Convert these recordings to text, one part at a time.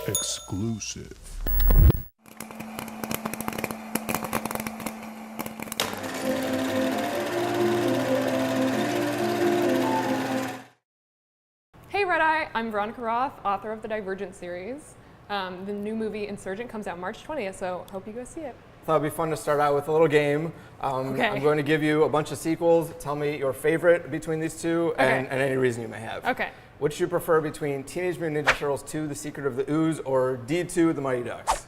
Exclusive. Hey Red Eye, I'm Veronica Roth, author of the Divergent series. The new movie Insurgent comes out March 20th, so hope you go see it. Thought it'd be fun to start out with a little game. Okay. I'm going to give you a bunch of sequels. Tell me your favorite between these two and any reason you may have. Okay. Which do you prefer between Teenage Mutant Ninja Turtles 2, The Secret of the Ooze, or D2, The Mighty Ducks?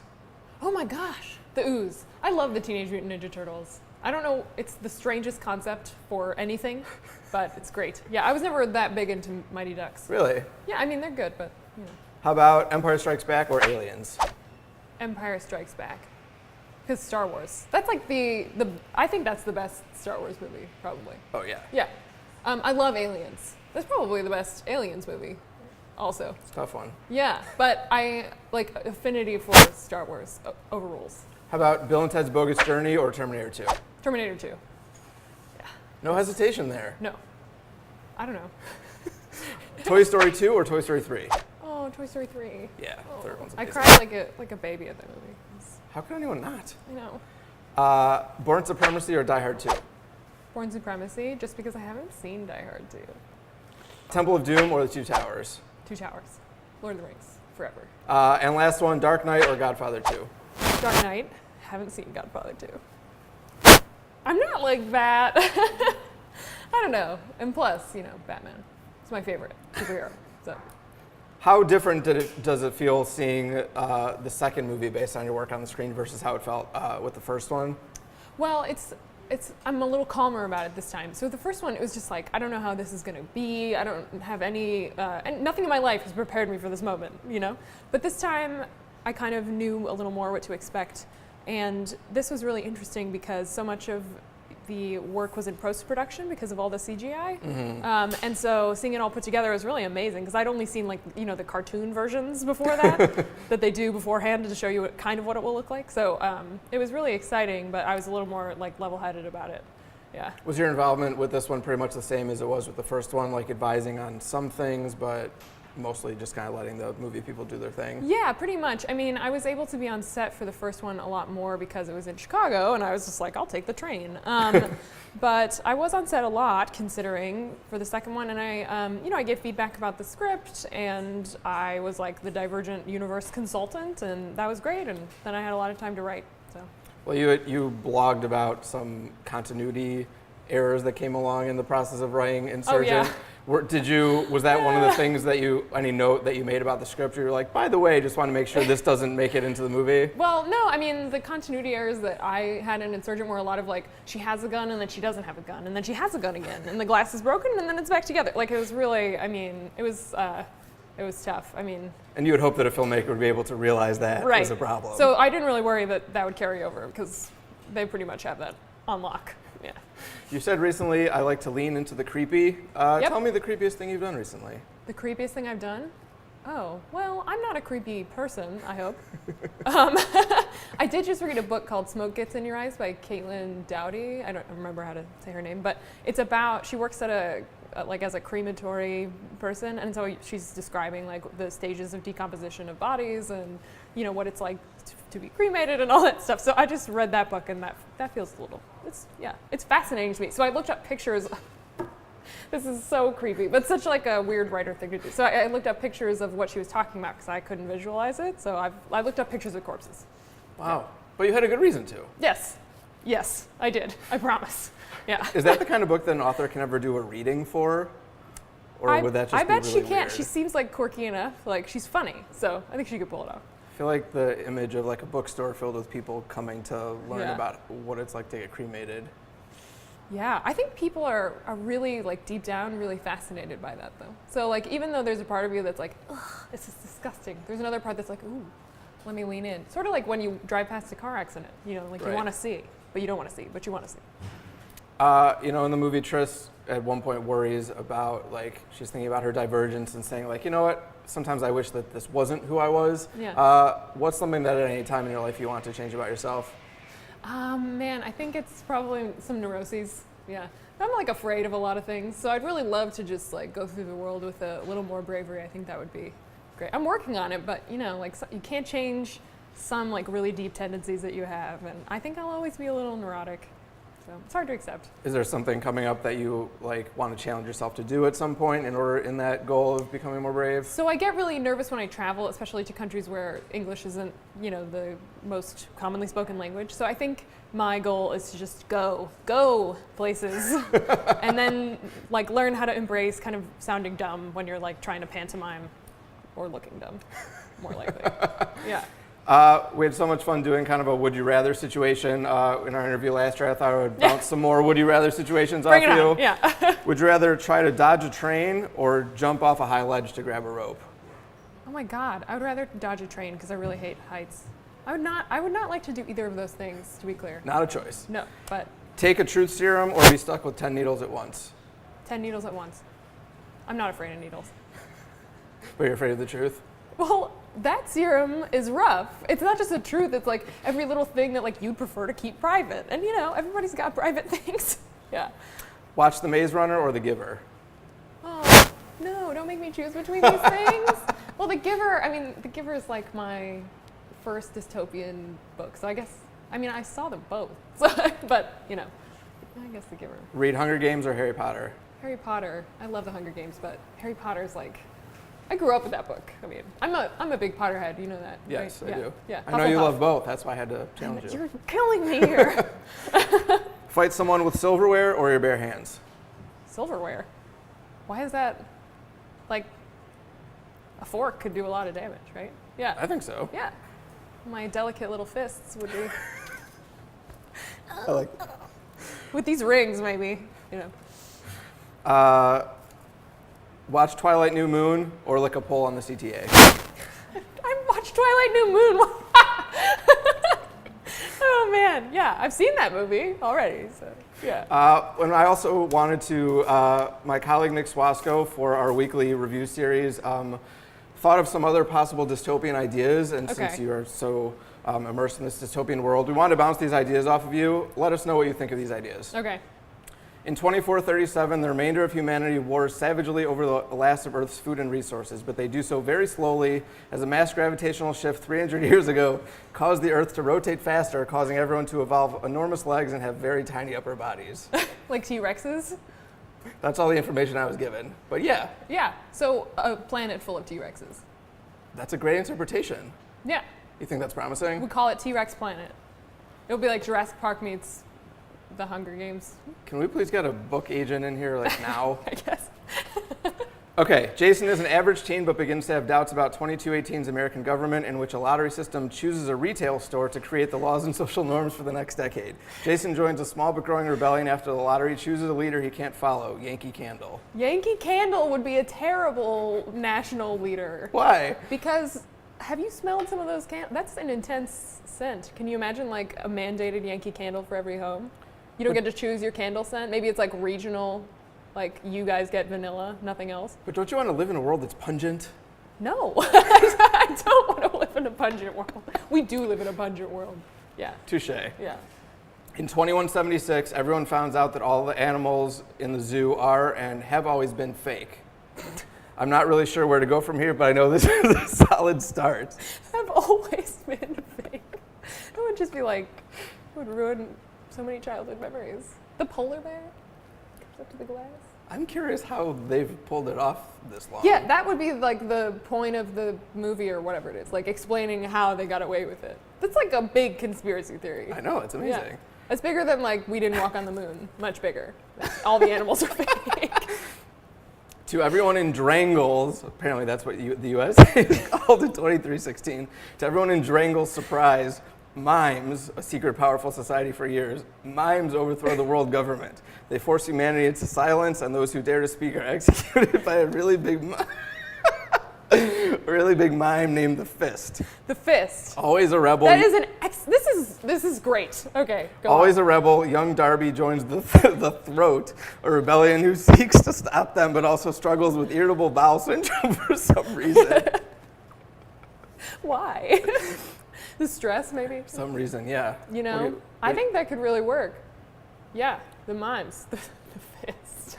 Oh my gosh, the Ooze. I love the Teenage Mutant Ninja Turtles. I don't know, it's the strangest concept for anything, but it's great. Yeah, I was never that big into Mighty Ducks. Really? Yeah, I mean, they're good, but, you know. How about Empire Strikes Back or Aliens? Empire Strikes Back. Because Star Wars. That's like I think that's the best Star Wars movie, probably. Oh, yeah. Yeah. I love Aliens. That's probably the best Aliens movie, also. It's a tough one. Yeah, but I, like, affinity for Star Wars overrules. How about Bill and Ted's Bogus Journey or Terminator 2? Terminator 2. Yeah. No hesitation there. No. I don't know. Toy Story 2 or Toy Story 3? Oh, Toy Story 3. Yeah, Oh. third one's I amazing. cried like a baby at that movie. How could anyone not? I know. Born Supremacy or Die Hard 2? Born Supremacy, just because I haven't seen Die Hard 2. Temple of Doom or The Two Towers? Two Towers. Lord of the Rings. Forever. And last one, Dark Knight or Godfather 2? Dark Knight. Haven't seen Godfather 2. I'm not like that. I don't know. And plus, you know, Batman. It's my favorite superhero. So. How different does it feel seeing the second movie based on your work on the screen versus how it felt with the first one? Well, I'm a little calmer about it this time. So the first one, it was just like, I don't know how this is going to be. I don't have any, and nothing in my life has prepared me for this moment, you know? But this time, I kind of knew a little more what to expect. And this was really interesting because so much of the work was in post-production because of all the CGI. Mm-hmm. And so seeing it all put together was really amazing because I'd only seen, like, you know, the cartoon versions before that, that they do beforehand to show you what it will look like. So it was really exciting, but I was a little more, like, level-headed about it. Yeah. Was your involvement with this one pretty much the same as it was with the first one, like advising on some things, but mostly just kind of letting the movie people do their thing? Yeah, pretty much. I mean, I was able to be on set for the first one a lot more because it was in Chicago, and I was just like, I'll take the train. But I was on set a lot, considering, for the second one, and I gave feedback about the script, and I was like the Divergent universe consultant, and that was great, and then I had a lot of time to write, so. Well, you blogged about some continuity errors that came along in the process of writing Insurgent. Oh, yeah. Was that one of the things that any note that you made about the script, or you're like, by the way, just want to make sure this doesn't make it into the movie? Well, no, I mean, the continuity errors that I had in Insurgent were a lot of like, she has a gun and then she doesn't have a gun, and then she has a gun again, and the glass is broken and then it's back together. Like, it was really, I mean, it was tough. I mean. And you would hope that a filmmaker would be able to realize that was a problem. So I didn't really worry that would carry over because they pretty much have that on lock. Yeah. You said recently, I like to lean into the creepy. Yep. Tell me the creepiest thing you've done recently. The creepiest thing I've done? Oh, well, I'm not a creepy person, I hope. I did just read a book called Smoke Gets in Your Eyes by Caitlin Dowdy. I don't remember how to say her name, but it's about, she works at as a crematory person, and so she's describing like the stages of decomposition of bodies and, you know, what it's like to be cremated and all that stuff. So I just read that book, and that feels a little, it's fascinating to me. So I looked up pictures. This is so creepy, but such like a weird writer thing to do. So I looked up pictures of what she was talking about because I couldn't visualize it. So I looked up pictures of corpses. Wow. Yeah. But you had a good reason to. Yes, I did. I promise. Yeah. Is that the kind of book that an author can ever do a reading for? Or would that just be really I bet she can. Weird? She seems like quirky enough. Like, she's funny. So I think she could pull it off. I feel like the image of like a bookstore filled with people coming to learn about what it's like to get cremated. Yeah, I think people are really, like, deep down really fascinated by that, though. So, like, even though there's a part of you that's like, ugh, this is disgusting, there's another part that's like, ooh, let me lean in. Sort of like when you drive past a car accident, you know, like, right. You want to see, but you don't want to see, but you want to see. You know, in the movie, Triss at one point worries about, like, she's thinking about her divergence and saying, like, you know what, sometimes I wish that this wasn't who I was. Yeah. What's something that at any time in your life you want to change about yourself? Man, I think it's probably some neuroses. Yeah. I'm like afraid of a lot of things, so I'd really love to just like go through the world with a little more bravery. I think that would be great. I'm working on it, but like you can't change some like really deep tendencies that you have, and I think I'll always be a little neurotic. So it's hard to accept. Is there something coming up that you like want to challenge yourself to do at some point in that goal of becoming more brave? So I get really nervous when I travel, especially to countries where English isn't, the most commonly spoken language. So I think my goal is to just go places, and then like learn how to embrace kind of sounding dumb when you're like trying to pantomime or looking dumb, more likely. Yeah. We had so much fun doing kind of a would you rather situation in our interview last year. I thought I would bounce some more would you rather situations off you. On. Yeah. Would you rather try to dodge a train or jump off a high ledge to grab a rope? Oh my God, I would rather dodge a train because I really hate heights. I would not like to do either of those things, to be clear. Not a choice. No, but. Take a truth serum or be stuck with 10 needles at once? 10 needles at once. I'm not afraid of needles. But you're afraid of the truth? Well, that serum is rough. It's not just the truth. It's like every little thing that like you'd prefer to keep private. And everybody's got private things. Yeah. Watch The Maze Runner or The Giver? Oh, no, don't make me choose between these things. Well, The Giver is like my first dystopian book. So I guess, I saw them both. So, but, I guess The Giver. Read Hunger Games or Harry Potter? Harry Potter. I love the Hunger Games, but Harry Potter's like, I grew up with that book. I'm a big Potterhead. You know that. Yes, right? I do. Yeah. I know you love both. That's why I had to challenge you. You're killing me here. Fight someone with silverware or your bare hands? Silverware. Why is that? Like, a fork could do a lot of damage, right? Yeah. I think so. Yeah. My delicate little fists would be. I like. With these rings, maybe. Watch Twilight New Moon or lick a pole on the CTA? I watched Twilight New Moon. Oh man, yeah, I've seen that movie already. So yeah. And I also wanted to, my colleague Mick Swasko for our weekly review series, thought of some other possible dystopian ideas, and since you are so immersed in this dystopian world, we wanted to bounce these ideas off of you. Let us know what you think of these ideas. Okay. In 2437, the remainder of humanity wars savagely over the last of Earth's food and resources, but they do so very slowly as a mass gravitational shift 300 years ago caused the Earth to rotate faster, causing everyone to evolve enormous legs and have very tiny upper bodies. Like T-Rexes? That's all the information I was given, but yeah. Yeah, so a planet full of T-Rexes. That's a great interpretation. Yeah. You think that's promising? We call it T-Rex Planet. It'll be like Jurassic Park meets the Hunger Games. Can we please get a book agent in here like now? I guess. Okay, Jason is an average teen but begins to have doubts about 2218's American government, in which a lottery system chooses a retail store to create the laws and social norms for the next decade. Jason joins a small but growing rebellion after the lottery chooses a leader he can't follow, Yankee Candle. Yankee Candle would be a terrible national leader. Why? Because have you smelled some of those candles? That's an intense scent. Can you imagine like a mandated Yankee Candle for every home? You don't get to choose your candle scent? Maybe it's like regional, like you guys get vanilla, nothing else? But don't you want to live in a world that's pungent? No, I don't want to live in a pungent world. We do live in a pungent world. Yeah. Touche. Yeah. In 2176, everyone finds out that all the animals in the zoo are and have always been fake. I'm not really sure where to go from here, but I know this is a solid start. Have always been fake. It would just be like, it would ruin so many childhood memories. The polar bear comes up to the glass. I'm curious how they've pulled it off this long. Yeah, that would be like the point of the movie or whatever it is, like explaining how they got away with it. That's like a big conspiracy theory. I know, it's amazing. Yeah. It's bigger than like we didn't walk on the moon, much bigger. All the animals are fake. To everyone in Drangles, apparently that's what the U.S. is called in 2316, to everyone in Drangles' surprise, mimes, a secret powerful society for years, mimes overthrow the world government. They force humanity into silence, and those who dare to speak are executed by a really big mime named the Fist. The Fist. Always a rebel. That is this is great. Okay, go Always on. a rebel, young Darby joins the Throat, a rebellion who seeks to stop them but also struggles with irritable bowel syndrome for some reason. Why? The stress, maybe? Some reason, yeah. You know, I think that could really work. Yeah, the mimes. The Fist.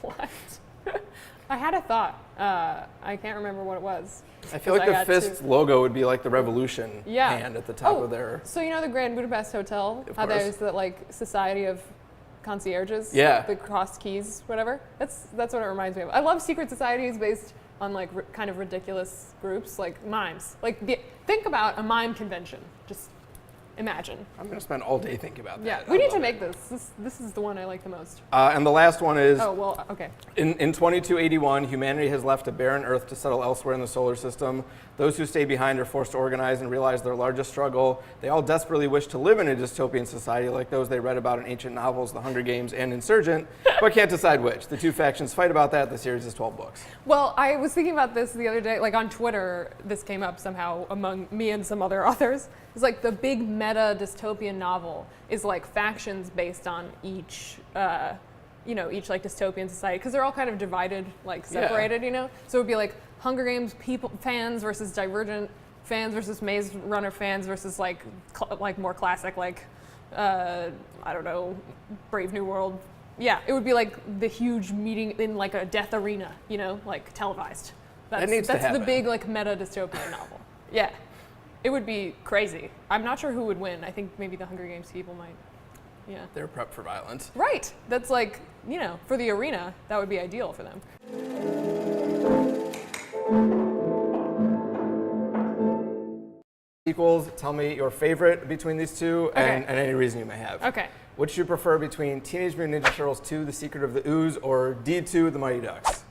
What? I had a thought. I can't remember what it was. I feel like the Fist logo would be like the Revolution hand at the top of their... So you know the Grand Budapest Hotel? How there's the like society of concierges? Yeah. The crossed keys, whatever. That's what it reminds me of. I love secret societies based on like kind of ridiculous groups, like mimes. Like think about a mime convention. Just imagine. I'm going to spend all day thinking about that. Yeah, we need to make this. This is the one I like the most. And the last one is... Oh, well, okay. In 2281, humanity has left a barren Earth to settle elsewhere in the solar system. Those who stay behind are forced to organize and realize their largest struggle. They all desperately wish to live in a dystopian society like those they read about in ancient novels, The Hunger Games and Insurgent, but can't decide which. The two factions fight about that. The series is 12 books. Well, I was thinking about this the other day. Like on Twitter, this came up somehow among me and some other authors. It's like the big meta dystopian novel is like factions based on each each like dystopian society, because they're all kind of divided, like separated, So it would be like Hunger Games fans versus Divergent fans versus Maze Runner fans versus like more classic I don't know, Brave New World. Yeah, it would be like the huge meeting in like a death arena, like televised. That's the big like meta dystopian novel. Yeah, it would be crazy. I'm not sure who would win. I think maybe the Hunger Games people might. Yeah. They're prepped for violence. Right. That's like, for the arena, that would be ideal for them. Sequels, tell me your favorite between these two and any reason you may have. Okay. Which do you prefer between Teenage Mutant Ninja Turtles 2, The Secret of the Ooze, or D2, The Mighty Ducks?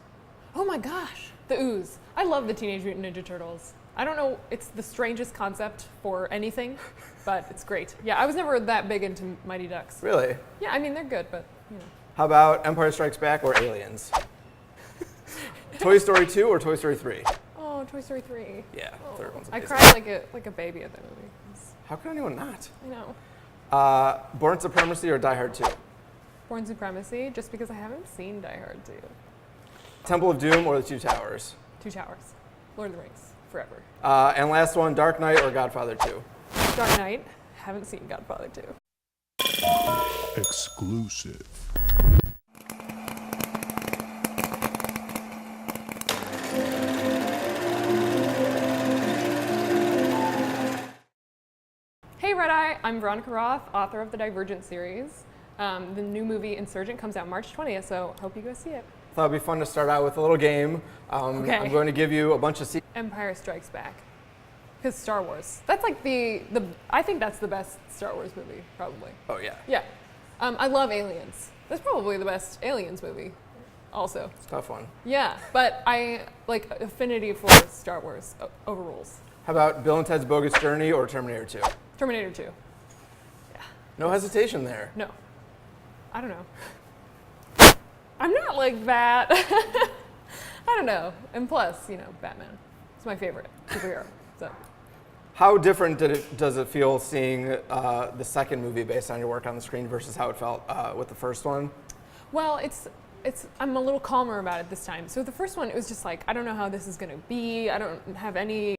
Oh my gosh, the Ooze. I love the Teenage Mutant Ninja Turtles. I don't know, it's the strangest concept for anything, but it's great. Yeah, I was never that big into Mighty Ducks. Really? Yeah, I mean, they're good, but, How about Empire Strikes Back or Aliens? Toy Story 2 or Toy Story 3? Oh, Toy Story 3. Yeah, third one's I amazing. cried like a baby at that movie. How could anyone not? I know. Born Supremacy or Die Hard 2? Born Supremacy, just because I haven't seen Die Hard 2. Temple of Doom or The Two Towers? Two Towers. Lord of the Rings. Forever. And last one, Dark Knight or Godfather 2? Dark Knight. Haven't seen Godfather 2. Exclusive. Hey RedEye, I'm Veronica Roth, author of the Divergent series. The new movie Insurgent comes out March 20th, so hope you go see it. Thought it'd be fun to start out with a little game. I'm going to give you a bunch of Empire Strikes Back. Because Star Wars. That's like I think that's the best Star Wars movie, probably. Oh, yeah. Yeah. I love Aliens. That's probably the best Aliens movie, also. It's a tough one. Yeah, but I like affinity for Star Wars overrules. How about Bill and Ted's Bogus Journey or Terminator 2? Terminator 2. Yeah. No hesitation there. No. I don't know. I'm not like that. I don't know. And plus, Batman. It's my favorite superhero. So. How different does it feel seeing the second movie based on your work on the screen versus how it felt with the first one? Well, I'm a little calmer about it this time. So the first one, it was just like, I don't know how this is going to be. I don't have any